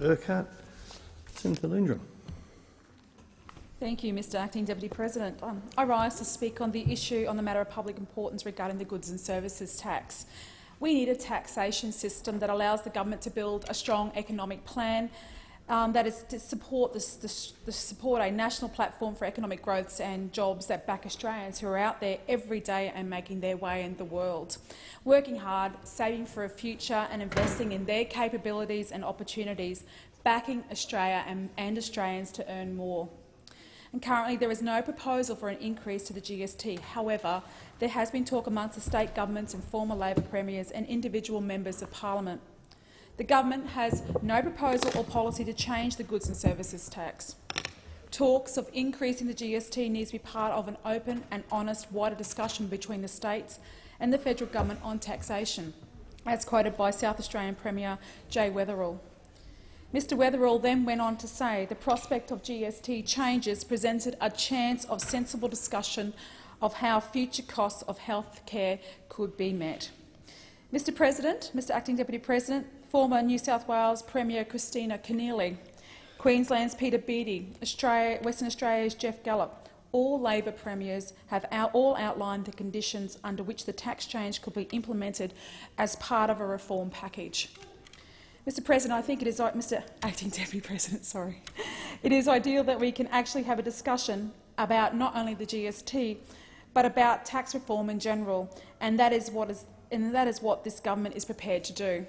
Urquhart. Senator Lindrum. Thank you, Mr Acting Deputy President. I rise to speak on the issue on the matter of public importance regarding the goods and services tax. We need a taxation system that allows the government to build a strong economic plan that is to support a national platform for economic growth and jobs that back Australians who are out there every day and making their way in the world, working hard, saving for a future and investing in their capabilities and opportunities, backing Australia and Australians to earn more. And currently there is no proposal for an increase to the GST. However, there has been talk amongst the state governments and former Labor premiers and individual members of parliament. The government has no proposal or policy to change the goods and services tax. Talks of increasing the GST needs to be part of an open and honest wider discussion between the states and the federal government on taxation, as quoted by South Australian Premier Jay Weatherill. Mr Weatherill then went on to say the prospect of GST changes presented a chance of sensible discussion of how future costs of health care could be met. Mr President, Mr Acting Deputy President, former New South Wales Premier Christina Keneally, Queensland's Peter Beattie, Western Australia's Jeff Gallop, all Labor premiers have all outlined the conditions under which the tax change could be implemented as part of a reform package. Mr President, I think it is Mr Acting Deputy President, sorry. It is ideal that we can actually have a discussion about not only the GST but about tax reform in general, and that is what this government is prepared to do.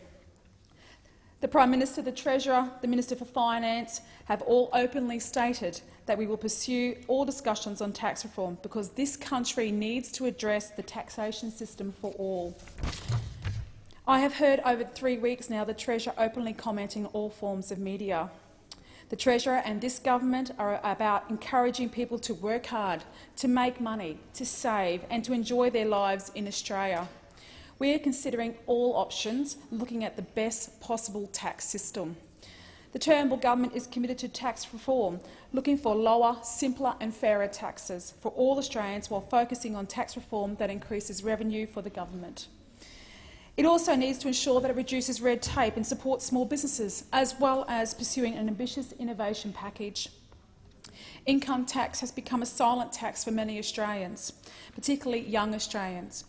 The Prime Minister, the Treasurer, the Minister for Finance have all openly stated that we will pursue all discussions on tax reform because this country needs to address the taxation system for all. I have heard over 3 weeks now the Treasurer openly commenting on all forms of media. The Treasurer and this government are about encouraging people to work hard, to make money, to save and to enjoy their lives in Australia. We are considering all options, looking at the best possible tax system. The Turnbull government is committed to tax reform, looking for lower, simpler and fairer taxes for all Australians while focusing on tax reform that increases revenue for the government. It also needs to ensure that it reduces red tape and supports small businesses, as well as pursuing an ambitious innovation package. Income tax has become a silent tax for many Australians, particularly young Australians.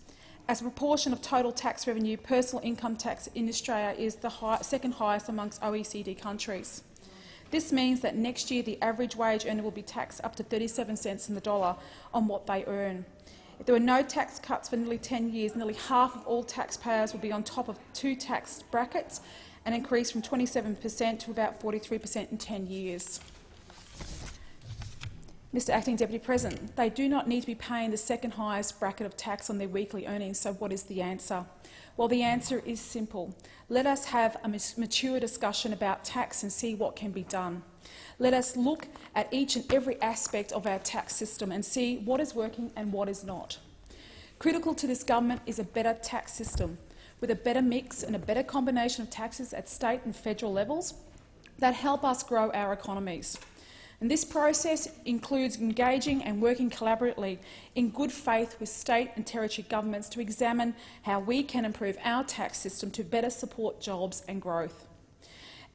As a proportion of total tax revenue, personal income tax in Australia is the second highest amongst OECD countries. This means that next year the average wage earner will be taxed up to 37 cents in the dollar on what they earn. If there were no tax cuts for nearly 10 years, nearly half of all taxpayers will be on top of 2 tax brackets, an increase from 27% to about 43% in 10 years. Mr Acting Deputy President, they do not need to be paying the second highest bracket of tax on their weekly earnings, so what is the answer? Well, the answer is simple. Let us have a mature discussion about tax and see what can be done. Let us look at each and every aspect of our tax system and see what is working and what is not. Critical to this government is a better tax system, with a better mix and a better combination of taxes at state and federal levels that help us grow our economies. And this process includes engaging and working collaboratively in good faith with state and territory governments to examine how we can improve our tax system to better support jobs and growth.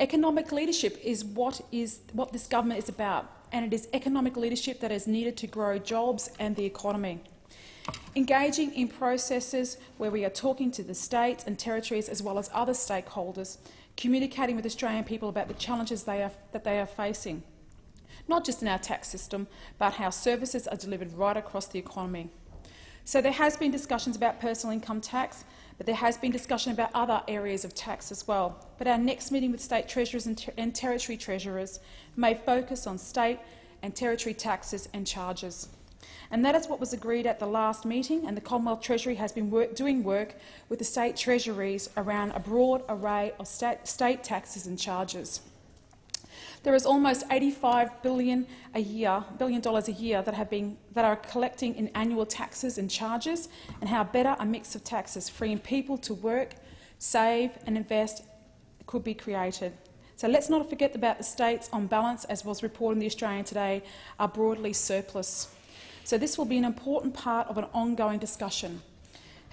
Economic leadership is what this government is about, and it is economic leadership that is needed to grow jobs and the economy. Engaging in processes where we are talking to the states and territories as well as other stakeholders, communicating with Australian people about the challenges that they are facing, not just in our tax system, but how services are delivered right across the economy. So there has been discussions about personal income tax, but there has been discussion about other areas of tax as well. But our next meeting with state treasurers and territory treasurers may focus on state and territory taxes and charges. And that is what was agreed at the last meeting, and the Commonwealth Treasury has been doing work with the state treasuries around a broad array of state taxes and charges. There is almost $85 billion a year that are collecting in annual taxes and charges, and how better a mix of taxes freeing people to work, save and invest could be created. So let's not forget about the states on balance, as was reported in the Australian today, are broadly surplus. So this will be an important part of an ongoing discussion.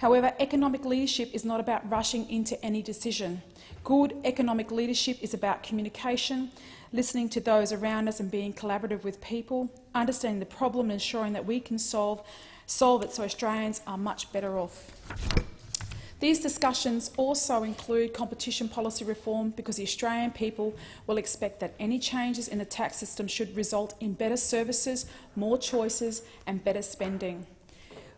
However, economic leadership is not about rushing into any decision. Good economic leadership is about communication, listening to those around us and being collaborative with people, understanding the problem and ensuring that we can solve it so Australians are much better off. These discussions also include competition policy reform because the Australian people will expect that any changes in the tax system should result in better services, more choices and better spending.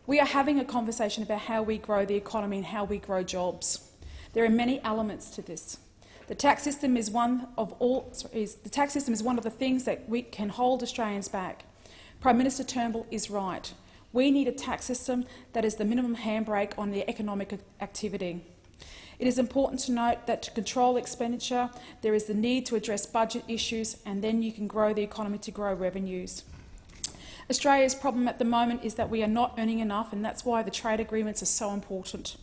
We are having a conversation about how we grow the economy and how we grow jobs. There are many elements to this. The tax system is one of the things that we can hold Australians back. Prime Minister Turnbull is right. We need a tax system that is the minimum handbrake on the economic activity. It is important to note that to control expenditure, there is the need to address budget issues, and then you can grow the economy to grow revenues. Australia's problem at the moment is that we are not earning enough, and that's why the trade agreements are so important.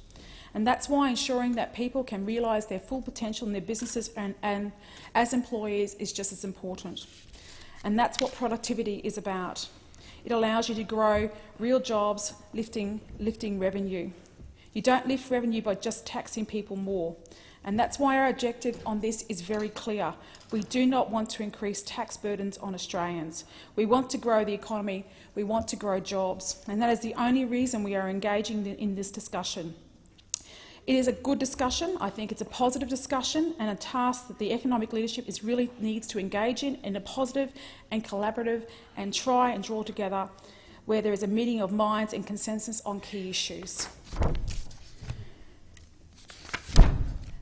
And that's why ensuring that people can realise their full potential in their businesses and as employees is just as important. And that's what productivity is about. It allows you to grow real jobs, lifting revenue. You don't lift revenue by just taxing people more. And that's why our objective on this is very clear. We do not want to increase tax burdens on Australians. We want to grow the economy, we want to grow jobs, and that is the only reason we are engaging in this discussion. It is a good discussion. I think it's a positive discussion and a task that the economic leadership really needs to engage in a positive and collaborative and try and draw together where there is a meeting of minds and consensus on key issues.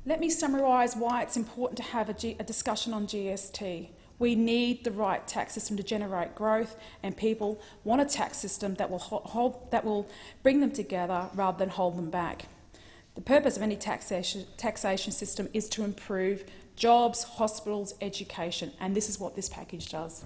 Let me summarise why it's important to have a discussion on GST. We need the right tax system to generate growth, and people want a tax system that will bring them together rather than hold them back. The purpose of any taxation system is to improve jobs, hospitals, education, and this is what this package does.